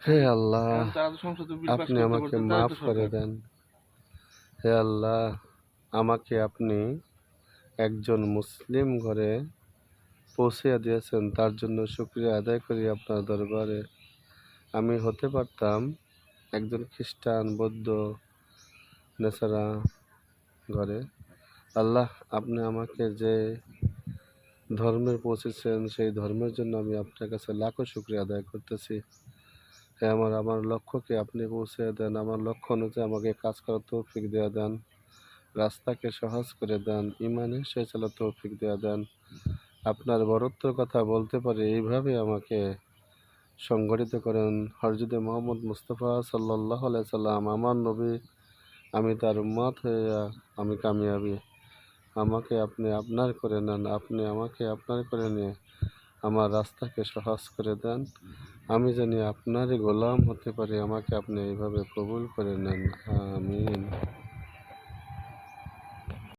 হে আল্লাহ, তারা তো সংসদে বিল পাস আপনি করতে আমাকে পারছে, তারা মাফ তো করে সরকার। দেন। হে আল্লাহ, আমাকে আপনি একজন মুসলিম ঘরে পৌঁছিয়ে দিয়েছেন, তার জন্য শুকরিয়া আদায় করি আপনার দরবারে। আমি হতে পারতাম একজন খ্রিস্টান, বৌদ্ধ, নেসারা ঘরে। আল্লাহ, আপনি আমাকে যে ধর্মের পৌঁছেছেন, সেই ধর্মের জন্য আমি আপনার কাছে লাখো শুকরিয়া আদায় করতেছি। হে আমার লক্ষ্যকে আপনি পৌঁছে দেন। আমার লক্ষ্য অনুযায়ী আমাকে কাজ করার তৌফিক দেয়া দেন। রাস্তাকে সহজ করে দেন। ইমানে সে চলার তৌফিক দেয়া দেন। আপনার বরত্বের কথা বলতে পারি এইভাবে আমাকে সংগঠিত করেন। হযরত মুহাম্মদ মুস্তাফা সাল্লাল্লাহু আলাইহি সাল্লাম আমার নবী, আমি তার উম্মত হইয়া আমি কামিয়াবি। আমাকে আপনি আপনার করে নেন। আপনি আমাকে আপনার করে নিয়ে আমার রাস্তাকে সহজ করে দেন। আমি জানি আপনারই গোলাম হতে পারি। আমাকে আপনি এইভাবে কবুল করে নেন। আমিন।